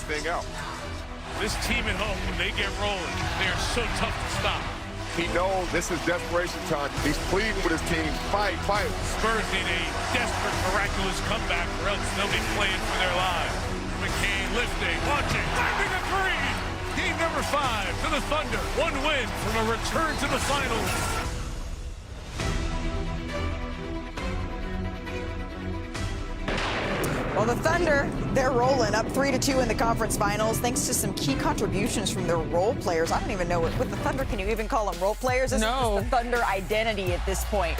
thing out. This team at home, when they get rolling, they are so tough to stop. He knows this is desperation time. He's pleading with his team, fight, fight. Spurs need a desperate, miraculous comeback, or else they'll be playing for their lives. McCain lifting, launching, landing a three. Game number 5 to the Thunder. 1 win from a return to the finals. Well, the Thunder, they're rolling up 3-2 in the conference finals thanks to some key contributions from their role players. I don't even know what the Thunder, can you even call them role players? This is just the Thunder identity at this point.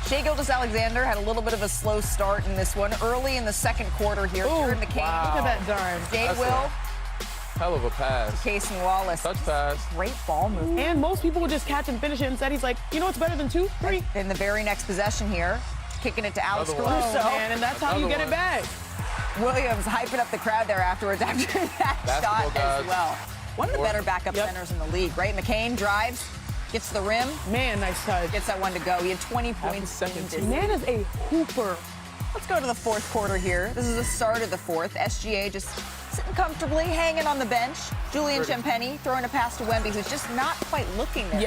Shai Gilgeous-Alexander had a little bit of a slow start in this one. Early in the second quarter here, Jared McCain. Wow. Look at that darn. Jay Will. Hell of a pass. Cason Wallace. Touch pass. Great ball movement. And most people would just catch and finish it. Instead, he's like, you know what's better than 2, 3? In the very next possession here, kicking it to Alex Caruso. Man, and that's how you get it back. Williams hyping up the crowd there afterwards after that shot as well. One of the better backup centers in the league, right? McCain drives, gets to the rim. Man, nice touch. Gets that one to go. He had 20 points. Man is a hooper. Let's go to the fourth quarter here. This is the start of the fourth. SGA just sitting comfortably, hanging on the bench. Julian Champagnie throwing a pass to Wemby, who's just not quite looking there.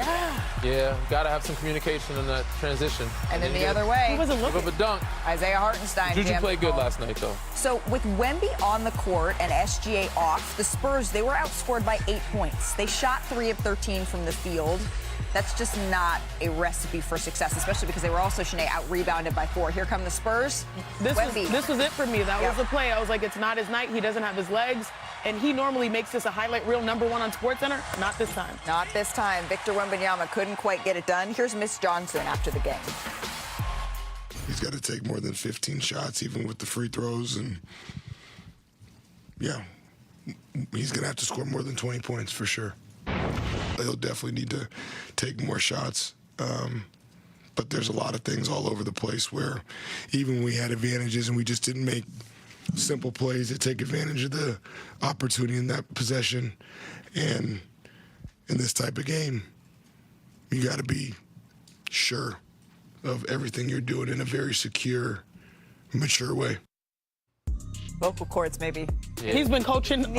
Yeah, got to have some communication in that transition. And then the other way. He wasn't looking. Give up a dunk. Isaiah Hartenstein. Juju played good last night, though. So with Wemby on the court and SGA off, the Spurs, they were outscored by 8 points. They shot 3 of 13 from the field. That's just not a recipe for success, especially because they were also, Shanae, out-rebounded by 4. Here come the Spurs. This was it for me. That was the play. I was like, it's not his night. He doesn't have his legs. And he normally makes this a highlight reel #1 on SportsCenter. Not this time. Not this time. Victor Wembanyama couldn't quite get it done. Here's Miss Johnson after the game. He's got to take more than 15 shots, even with the free throws. And, yeah, he's going to have to score more than 20 points for sure. He'll definitely need to take more shots. But there's a lot of things all over the place where even when we had advantages and we just didn't make simple plays to take advantage of the opportunity in that possession. And in this type of game, you got to be sure of everything you're doing in a very secure, mature way. Vocal cords, maybe. Yeah. He's been coaching hard.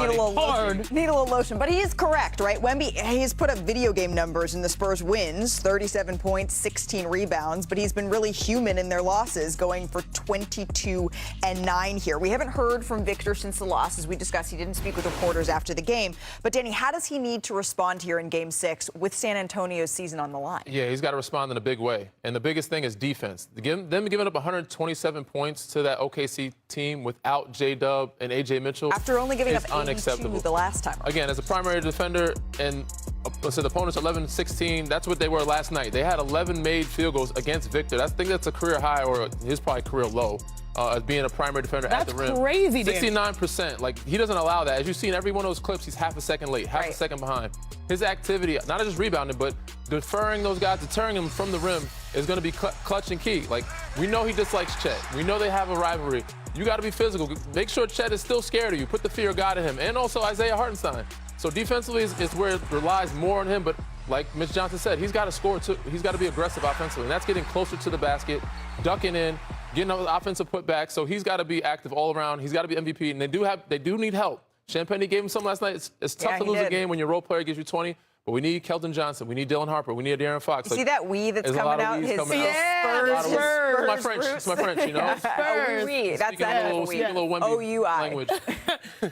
Need a little lotion. But he is correct, right? Wemby, he's put up video game numbers in the Spurs wins, 37 points, 16 rebounds, but he's been really human in their losses, going for 22-9 here. We haven't heard from Victor since the loss. As we discussed, he didn't speak with reporters after the game. But, Danny, how does he need to respond here in Game 6 with San Antonio's season on the line? Yeah, he's got to respond in a big way. And the biggest thing is defense. Them giving up 127 points to that OKC team without J-Dub and A.J. Mitchell After only giving up 82 unacceptable. the last time. Again, as a primary defender and the opponents 11-16, that's what they were last night. They had 11 made field goals against Victor. I think that's a career high or his probably career low as being a primary defender at the rim. That's crazy, Dan. 69%. Like, he doesn't allow that. As you see in every one of those clips, he's half a second late, half a second behind. His activity, not just rebounding, but deferring those guys, deterring them from the rim is going to be clutch and key. Like, we know he dislikes Chet. We know they have a rivalry. You got to be physical. Make sure Chet is still scared of you. Put the fear of God in him. And also Isaiah Hartenstein. So defensively is where it relies more on him. But like Mitch Johnson said, he's got to score too. He's got to be aggressive offensively. And that's getting closer to the basket, ducking in, getting offensive putback. So he's got to be active all around. He's got to be MVP. And they do need help. Champagnie gave him some last night. It's tough to lose a game when your role player gives you 20. But we need Kelton Johnson. We need Dylan Harper. We need Darren Fox. You see that we that's coming out? His Spurs. Spurs. My French. It's my French, you know? Spurs. That's that. Speaking a little Wemby language.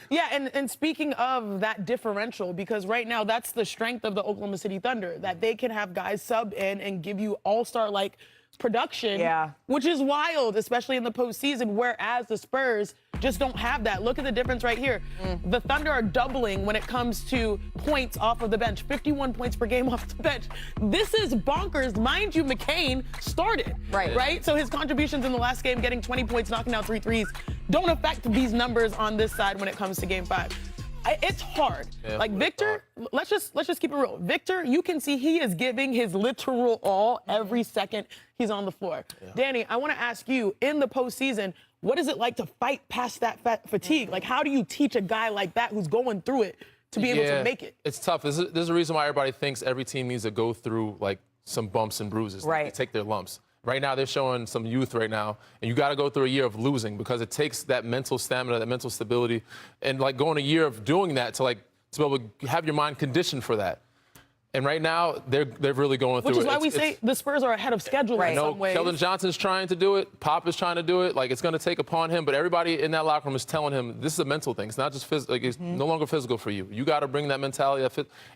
Yeah, and speaking of that differential, because right now that's the strength of the Oklahoma City Thunder, that they can have guys sub in and give you all-star-like production, which is wild, especially in the postseason, whereas the Spurs just don't have that. Look at the difference right here. The Thunder are doubling when it comes to points off of the bench, 51 points per game off the bench. This is bonkers. Mind you, McCain started, right? So his contributions in the last game, getting 20 points, knocking out 3 threes, don't affect these numbers on this side when it comes to Game 5. It's hard. Like Victor, let's just keep it real. Victor, you can see he is giving his literal all every second he's on the floor. Danny, I want to ask you, in the postseason, what is it like to fight past that fatigue? Like, how do you teach a guy like that who's going through it to be able to make it? It's tough. There's a reason why everybody thinks every team needs to go through, like, some bumps and bruises. Like, they take their lumps. Right now, they're showing some youth right now, and you got to go through a year of losing because it takes that mental stamina, that mental stability, and like going a year of doing that to be able to have your mind conditioned for that. And right now, they're really going through it. Which is why we say the Spurs are ahead of schedule in some ways. Keldon Johnson's trying to do it. Pop is trying to do it. Like, it's going to take upon him. But everybody in that locker room is telling him this is a mental thing. It's not just physical. Like, it's no longer physical for you. You got to bring that mentality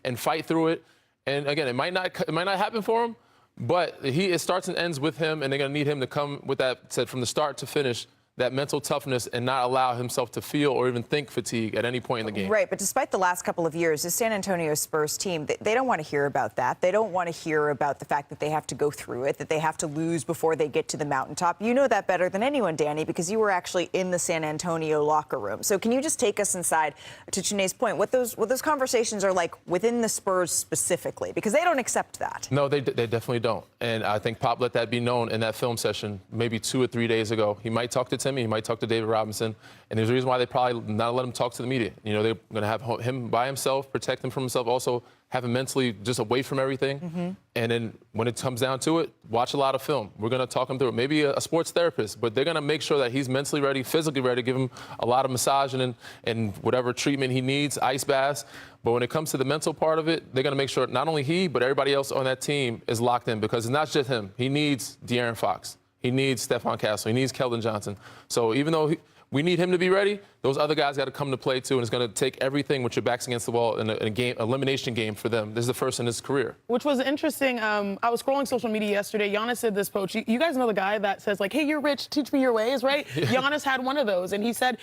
and fight through it. And, again, it might not happen for him, but it starts and ends with him, and they're going to need him to come with that, from the start to finish, that mental toughness and not allow himself to feel or even think fatigue at any point in the game. Right, but despite the last couple of years, the San Antonio Spurs team, they don't want to hear about that. They don't want to hear about the fact that they have to go through it, that they have to lose before they get to the mountaintop. You know that better than anyone, Danny, because you were actually in the San Antonio locker room. So can you just take us inside, to Chiney's point, what those conversations are like within the Spurs specifically? Because they don't accept that. No, they definitely don't. And I think Pop let that be known in that film session maybe 2 or 3 days ago. He might talk to Timmy, he might talk to David Robinson, and there's a reason why they probably not let him talk to the media. You know, they're going to have him by himself, protect him from himself, also have him mentally just away from everything. And then when it comes down to it, watch a lot of film. We're going to talk him through it. Maybe a sports therapist, but they're going to make sure that he's mentally ready, physically ready, give him a lot of massage and whatever treatment he needs, ice baths. But when it comes to the mental part of it, they're going to make sure not only he, but everybody else on that team is locked in, because it's not just him. He needs De'Aaron Fox. He needs Stephon Castle. He needs Keldon Johnson. So even though we need him to be ready, those other guys got to come to play too, and it's going to take everything with your backs against the wall in a game, elimination game for them. This is the first in his career. Which was interesting. I was scrolling social media yesterday. Giannis said this post. You guys know the guy that says, like, hey, you're rich, teach me your ways, right? Giannis had one of those, and he said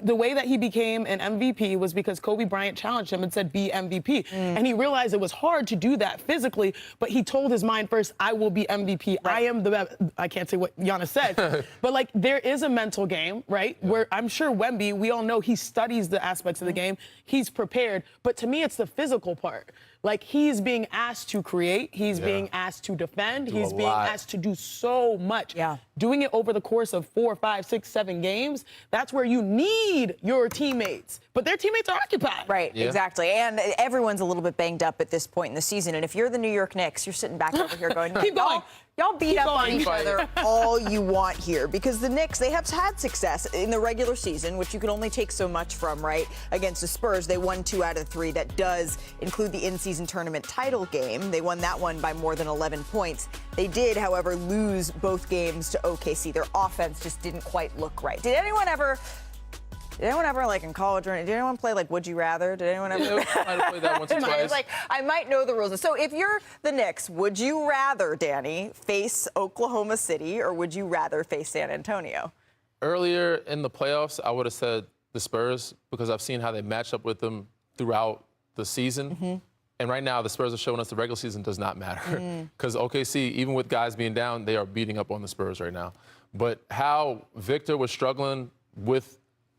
the way that he became an MVP was because Kobe Bryant challenged him and said, be MVP. And he realized it was hard to do that physically, but he told his mind first, I will be MVP. Right. I am the best. I can't say what Giannis said, but like there is a mental game, right? Where I'm sure Wemby, we all know he studies the aspects of the game. He's prepared. But to me, it's the physical part. Like, he's being asked to create. He's being asked to defend. He's being asked to do so much. Doing it over the course of 4, 5, 6, 7 games, that's where you need your teammates. But their teammates are occupied. Right, exactly. And everyone's a little bit banged up at this point in the season. And if you're the New York Knicks, you're sitting back over here going, keep going. Y'all beat up on each other all you want here, because the Knicks, they have had success in the regular season, which you can only take so much from, right? Against the Spurs, they won 2 out of 3. That does include the in-season tournament title game. They won that one by more than 11 points. They did, however, lose both games to OKC. Their offense just didn't quite look right. Did anyone ever, like in college, or did anyone play like Would You Rather? Did anyone ever? I played that once or twice. Like, I might know the rules. So if you're the Knicks, would you rather, Danny, face Oklahoma City, or would you rather face San Antonio? Earlier in the playoffs, I would have said the Spurs, because I've seen how they match up with them throughout the season. And right now, the Spurs are showing us the regular season does not matter. Because OKC, even with guys being down, they are beating up on the Spurs right now. But how Victor was struggling with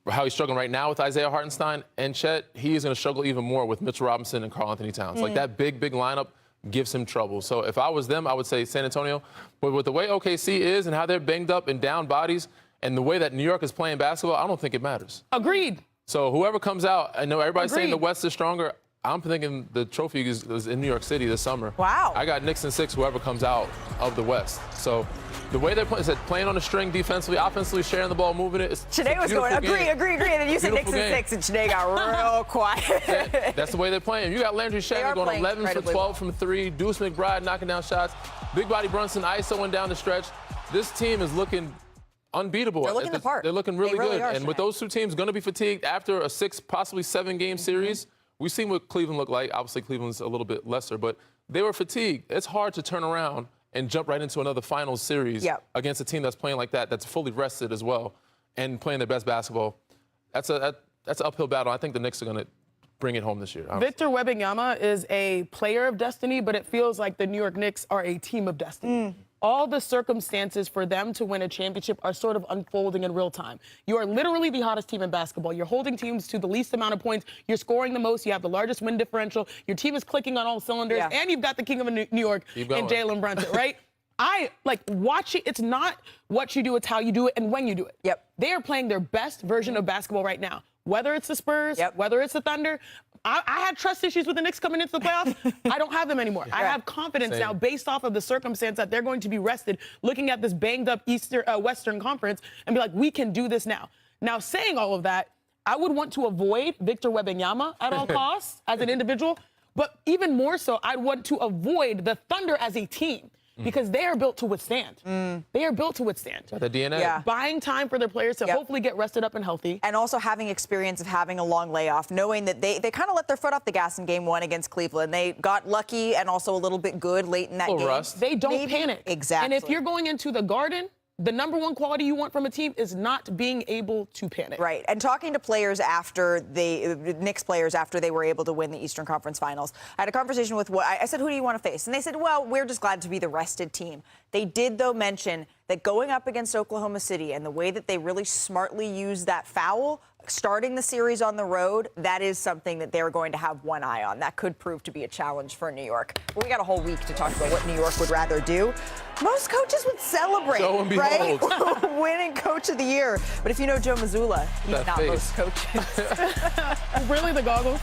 how he's struggling right now with Isaiah Hartenstein and Chet, he is going to struggle even more with Mitchell Robinson and Karl Anthony Towns. Like, that big lineup gives him trouble. So if I was them, I would say San Antonio. But with the way OKC is and how they're banged up and down bodies and the way that New York is playing basketball, I don't think it matters. Agreed. So whoever comes out, I know everybody's saying the West is stronger. I'm thinking the trophy is in New York City this summer. Wow. I got Knicks in 6, whoever comes out of the West. So the way they're playing, is playing on the string defensively, offensively, sharing the ball, moving it. Chiney was going, agree. And then you said Knicks in 6, and Chiney got real quiet. That's the way they're playing. You got Landry Shamet going 11 for 12 from 3. Deuce McBride knocking down shots. Big Body Brunson ISOing down the stretch. This team is looking unbeatable. They're looking the part. They're looking really good. Are, and with those two teams going to be fatigued after a 6, possibly 7-game series, we've seen what Cleveland looked like. Obviously, Cleveland's a little bit lesser, but they were fatigued. It's hard to turn around and jump right into another finals series against a team that's playing like that, that's fully rested as well, and playing their best basketball. That's an uphill battle. I think the Knicks are going to bring it home this year. Honestly. Victor Wembanyama is a player of destiny, but it feels like the New York Knicks are a team of destiny. All the circumstances for them to win a championship are sort of unfolding in real time. You are literally the hottest team in basketball. You're holding teams to the least amount of points. You're scoring the most. You have the largest win differential. Your team is clicking on all cylinders. And you've got the king of New York and Jalen Brunson, right? I like watching. It's not what you do, it's how you do it and when you do it. They are playing their best version of basketball right now. Whether it's the Spurs, whether it's the Thunder, I had trust issues with the Knicks coming into the playoffs. I don't have them anymore. I have confidence now based off of the circumstance that they're going to be rested, looking at this banged up Western Conference and be like, we can do this now. Now, saying all of that, I would want to avoid Victor Wembanyama at all costs as an individual, but even more so, I'd want to avoid the Thunder as a team. Because they are built to withstand. They are built to withstand. The DNA. Yeah. Buying time for their players to hopefully get rested up and healthy. And also having experience of having a long layoff, knowing that they kind of let their foot off the gas in game 1 against Cleveland. They got lucky and also a little bit good late in that game. Rust. They don't panic. Exactly. And if you're going into the Garden, the number one quality you want from a team is not being able to panic. Right. And talking to players after Knicks players after they were able to win the Eastern Conference Finals, I had a conversation with I said, who do you want to face? And they said, well, we're just glad to be the rested team. They did, though, mention that going up against Oklahoma City and the way that they really smartly used that foul, starting the series on the road, that is something that they're going to have one eye on. That could prove to be a challenge for New York. Well, we got a whole week to talk about what New York would rather do. Most coaches would celebrate, right? Winning Coach of the Year. But if you know Joe Mazzulla, he's not most coaches. Really, the goggles?